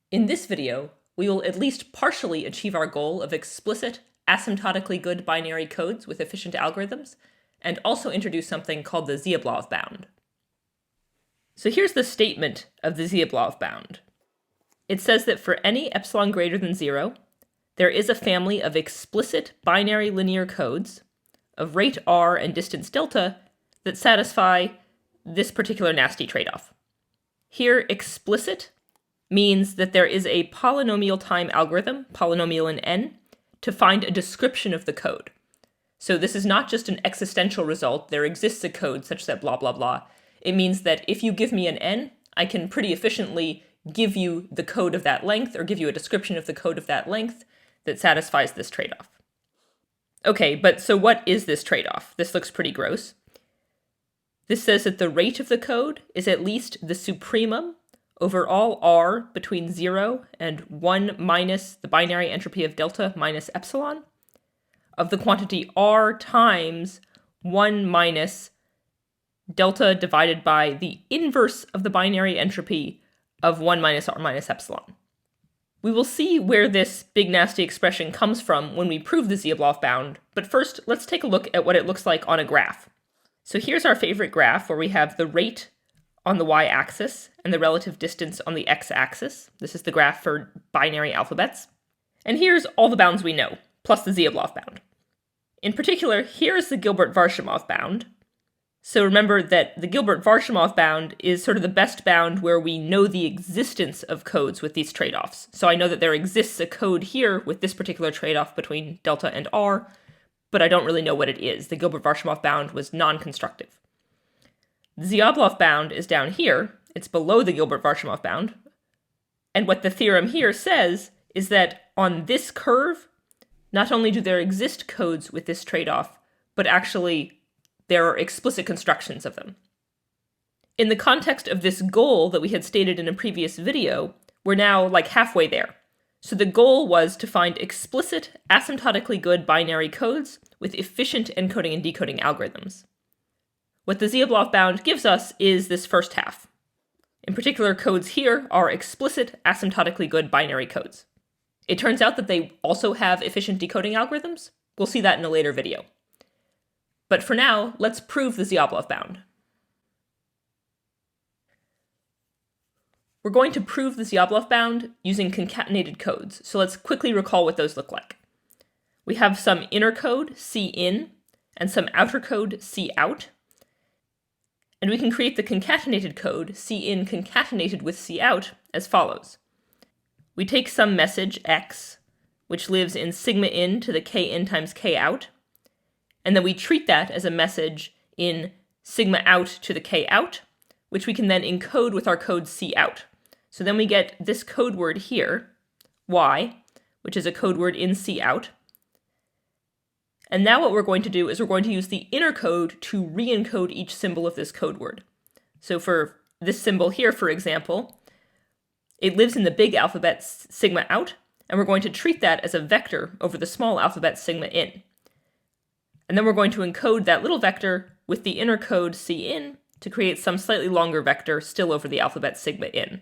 In this video, we will at least partially achieve our goal of explicit, asymptotically good binary codes with efficient algorithms, and also introduce something called the Zeoblav Bound. So here's the statement of the Zeoblav Bound. It says that for any epsilon greater than 0, there is a family of explicit binary linear codes of rate r and distance delta that satisfy this particular nasty trade-off. Here, explicit means that there is a polynomial time algorithm, polynomial in n, to find a description of the code. So this is not just an existential result, there exists a code such that blah blah blah. It means that if you give me an n, I can pretty efficiently give you the code of that length, or give you a description of the code of that length that satisfies this trade-off. Okay, but so what is this trade-off? This looks pretty gross. This says that the rate of the code is at least the supremum over all r between 0 and 1 minus the binary entropy of delta minus epsilon of the quantity r times 1 minus delta divided by the inverse of the binary entropy of 1 minus r minus epsilon. We will see where this big nasty expression comes from when we prove the Zeoblav bound, but first let's take a look at what it looks like on a graph. So here's our favorite graph where we have the rate on the y-axis and the relative distance on the x-axis. This is the graph for binary alphabets. And here's all the bounds we know, plus the Zeoblav bound. In particular, here's the Gilbert-Varsimov bound. So remember that the Gilbert-Varsimov bound is sort of the best bound where we know the existence of codes with these trade-offs. So I know that there exists a code here with this particular trade-off between delta and r, but I don't really know what it is. The Gilbert-Varsimov bound was non-constructive. The Zyablov bound is down here. It's below the Gilbert-Varsimov bound. And what the theorem here says is that on this curve, not only do there exist codes with this trade-off, but actually there are explicit constructions of them. In the context of this goal that we had stated in a previous video, we're now like halfway there. So the goal was to find explicit, asymptotically good binary codes with efficient encoding and decoding algorithms. What the Zeoblav bound gives us is this first half. In particular, codes here are explicit, asymptotically good binary codes. It turns out that they also have efficient decoding algorithms. We'll see that in a later video. But for now, let's prove the Zeoblav bound. We're going to prove the Zeoblav bound using concatenated codes, so let's quickly recall what those look like. We have some inner code, cin, and some outer code, cout. And we can create the concatenated code, cin concatenated with cout, as follows. We take some message, x, which lives in sigma in to the kin times kout, and then we treat that as a message in sigma out to the kout, which we can then encode with our code cout. So then we get this code word here, y, which is a code word in cout. And now what we're going to do is we're going to use the inner code to re-encode each symbol of this code word. So for this symbol here, for example, it lives in the big alphabet sigma out, and we're going to treat that as a vector over the small alphabet sigma in. And then we're going to encode that little vector with the inner code cin to create some slightly longer vector still over the alphabet sigma in.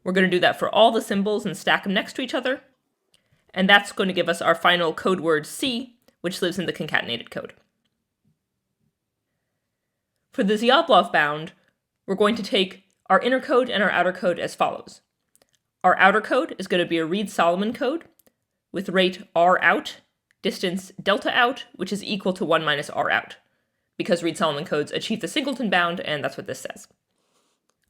We're going to do that for all the symbols and stack them next to each other. And that's going to give us our final code word c, which lives in the concatenated code. For the Zeoblav bound, we're going to take our inner code and our outer code as follows. Our outer code is going to be a Reed-Solomon code with rate r out, distance delta out, which is equal to 1 minus r out, because Reed-Solomon codes achieve the singleton bound, and that's what this says.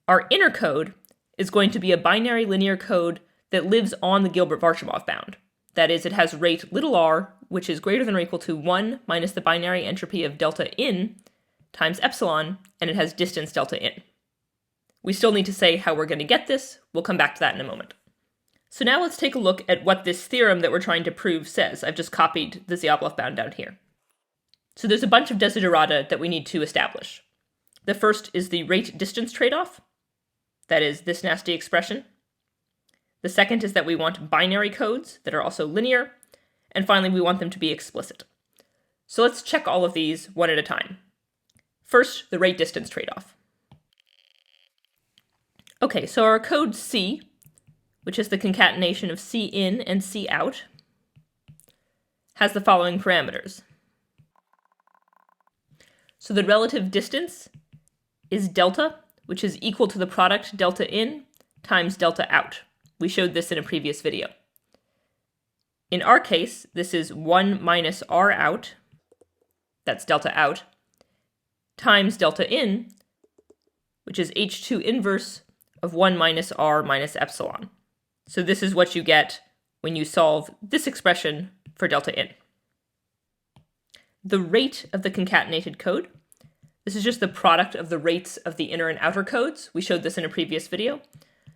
Our inner code is going to be a binary linear code that lives on the Gilbert-Varsimov bound. That is, it has rate little r, which is greater than or equal to 1 minus the binary entropy of delta in times epsilon, and it has distance delta in. We still need to say how we're going to get this. We'll come back to that in a moment. So now let's take a look at what this theorem that we're trying to prove says. I've just copied the Zeoblav bound down here. So there's a bunch of desiderata that we need to establish. The first is the rate-distance trade-off. That is this nasty expression. The second is that we want binary codes that are also linear. And finally, we want them to be explicit. So let's check all of these one at a time. First, the rate-distance trade-off. Okay, so our code C which is the concatenation of C in and C out, has the following parameters. So the relative distance is delta, which is equal to the product delta in times delta out. We showed this in a previous video. In our case, this is 1 minus R out, that's delta out, times delta in, which is H2 inverse of 1 minus R minus epsilon. So this is what you get when you solve this expression for delta in. The rate of the concatenated code, this is just the product of the rates of the inner and outer codes. We showed this in a previous video.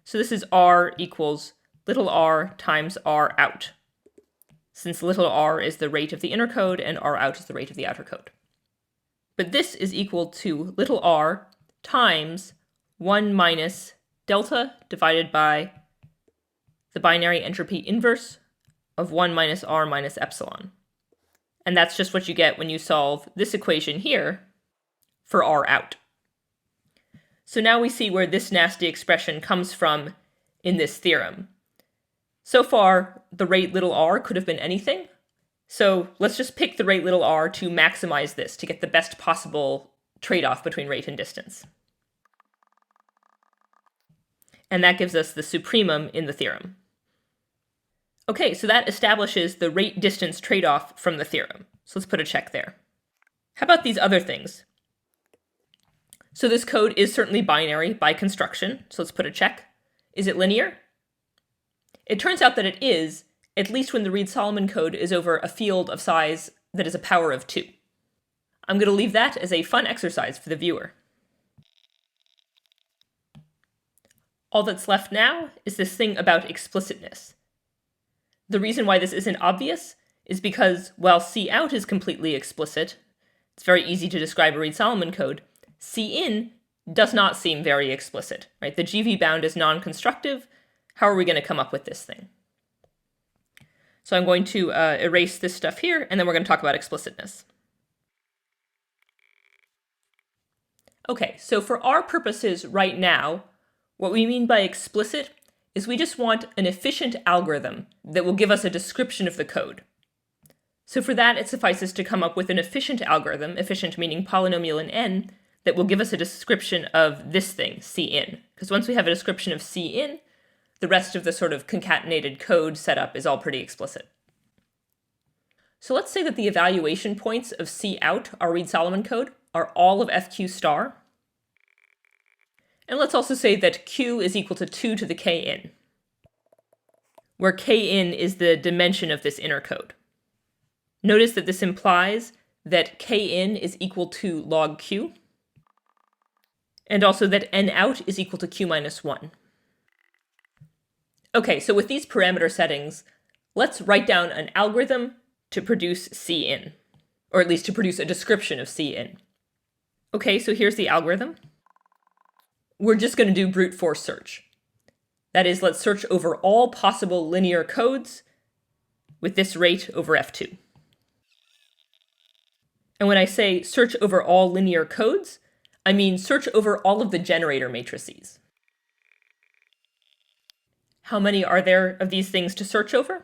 So this is R equals little r times R out, since little r is the rate of the inner code and R out is the rate of the outer code. But this is equal to little r times 1 minus delta divided by the binary entropy inverse of 1 minus R minus epsilon. And that's just what you get when you solve this equation here for R out. So now we see where this nasty expression comes from in this theorem. So far, the rate little r could have been anything. So let's just pick the rate little r to maximize this, to get the best possible trade-off between rate and distance. And that gives us the supremum in the theorem. Okay, so that establishes the rate-distance trade-off from the theorem. So let's put a check there. How about these other things? So this code is certainly binary by construction, so let's put a check. Is it linear? It turns out that it is, at least when the Reed-Solomon code is over a field of size that is a power of 2. I'm going to leave that as a fun exercise for the viewer. All that's left now is this thing about explicitness. The reason why this isn't obvious is because while C out is completely explicit, it's very easy to describe a Reed-Solomon code, C in does not seem very explicit, right? The GV bound is non-constructive. How are we going to come up with this thing? So I'm going to erase this stuff here, and then we're going to talk about explicitness. Okay, so for our purposes right now, what we mean by explicit is we just want an efficient algorithm that will give us a description of the code. So for that, it suffices to come up with an efficient algorithm, efficient meaning polynomial in n, that will give us a description of this thing, C in. Because once we have a description of C in, the rest of the sort of concatenated code setup is all pretty explicit. So let's say that the evaluation points of C out, our Reed-Solomon code, are all of FQ star. And let's also say that Q is equal to 2 to the K in, where K in is the dimension of this inner code. Notice that this implies that K in is equal to log Q, and also that N out is equal to Q minus 1. Okay, so with these parameter settings, let's write down an algorithm to produce C in, or at least to produce a description of C in. Okay, so here's the algorithm. We're just going to do brute force search. That is, let's search over all possible linear codes with this rate over F2. And when I say search over all linear codes, I mean search over all of the generator matrices. How many are there of these things to search over?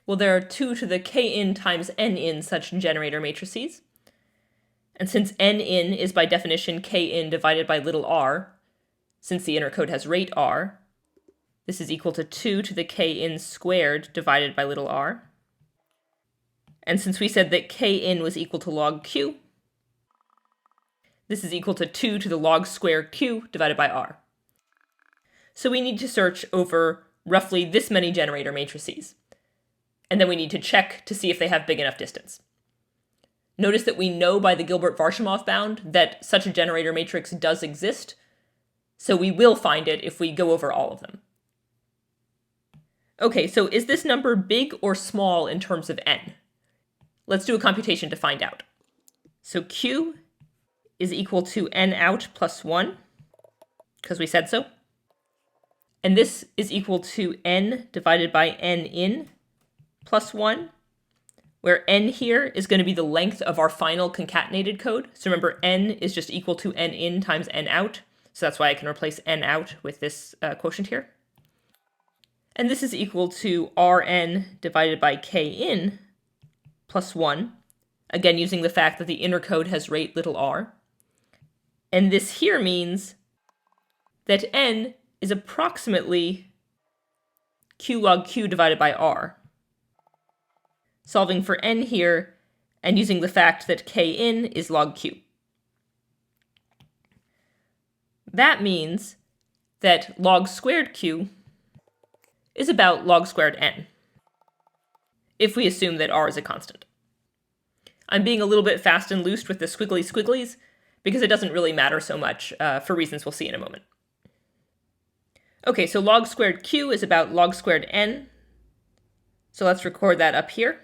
Well, there are 2 to the K in times N in such generator matrices. And since N in is by definition K in divided by little r, since the inner code has rate r, this is equal to 2 to the K in squared divided by little r. And since we said that K in was equal to log Q, this is equal to 2 to the log squared Q divided by r. So we need to search over roughly this many generator matrices. And then we need to check to see if they have big enough distance. Notice that we know by the Gilbert-Varsimov bound that such a generator matrix does exist, so we will find it if we go over all of them. Okay, so is this number big or small in terms of n? Let's do a computation to find out. So Q is equal to n out plus 1, because we said so. And this is equal to n divided by n in plus 1, where n here is going to be the length of our final concatenated code. So remember, n is just equal to n in times n out. So that's why I can replace n out with this quotient here. And this is equal to Rn divided by K_in plus 1. Again, using the fact that the inner code has rate little r. And this here means that n is approximately q log q divided by r. Solving for n here, and using the fact that K_in is log q. That means that log squared q is about log squared n, if we assume that r is a constant. I'm being a little bit fast and loose with the squiggly squigglies, because it doesn't really matter so much for reasons we'll see in a moment. Okay, so log squared q is about log squared n. So let's record that up here.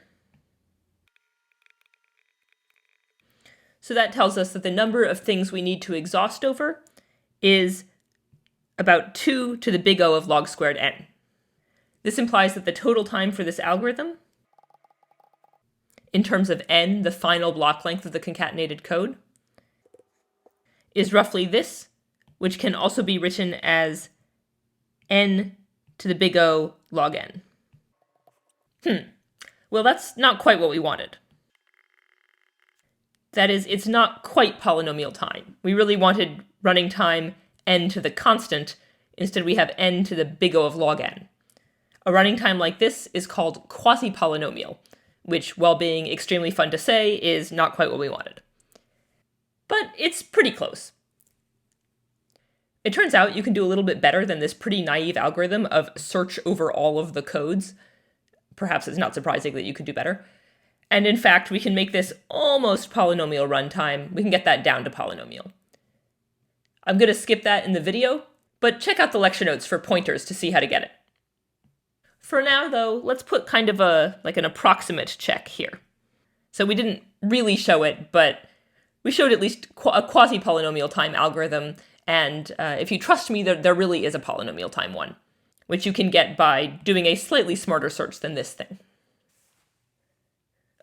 So that tells us that the number of things we need to exhaust over is about 2 to the big O of log squared n. This implies that the total time for this algorithm, in terms of n, the final block length of the concatenated code, is roughly this, which can also be written as n to the big O log n. Well, that's not quite what we wanted. That is, it's not quite polynomial time. We really wanted running time n to the constant. Instead, we have n to the big O of log n. A running time like this is called quasi-polynomial, which, while being extremely fun to say, is not quite what we wanted. But it's pretty close. It turns out you can do a little bit better than this pretty naive algorithm of search over all of the codes. Perhaps it's not surprising that you could do better. And in fact, we can make this almost polynomial runtime. We can get that down to polynomial. I'm going to skip that in the video, but check out the lecture notes for pointers to see how to get it. For now, though, let's put kind of an approximate check here. So we didn't really show it, but we showed at least a quasi-polynomial time algorithm, and if you trust me, there really is a polynomial time one, which you can get by doing a slightly smarter search than this thing.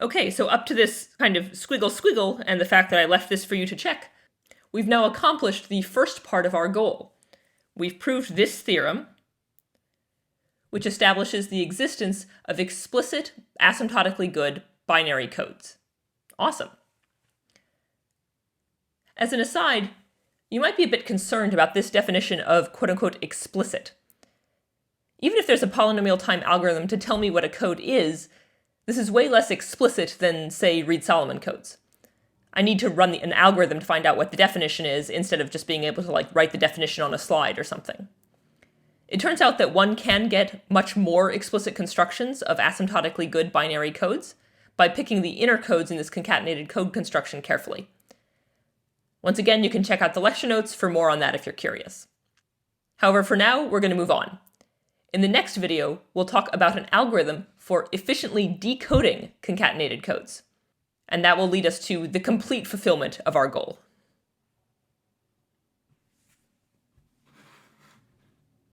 Okay, so up to this kind of squiggle and the fact that I left this for you to check, we've now accomplished the first part of our goal. We've proved this theorem, which establishes the existence of explicit, asymptotically good binary codes. Awesome. As an aside, you might be a bit concerned about this definition of quote-unquote explicit. Even if there's a polynomial time algorithm to tell me what a code is, this is way less explicit than, say, Reed-Solomon codes. I need to run an algorithm to find out what the definition is instead of just being able to write the definition on a slide or something. It turns out that one can get much more explicit constructions of asymptotically good binary codes by picking the inner codes in this concatenated code construction carefully. Once again, you can check out the lecture notes for more on that if you're curious. However, for now, we're going to move on. In the next video, we'll talk about an algorithm for efficiently decoding concatenated codes. And that will lead us to the complete fulfillment of our goal.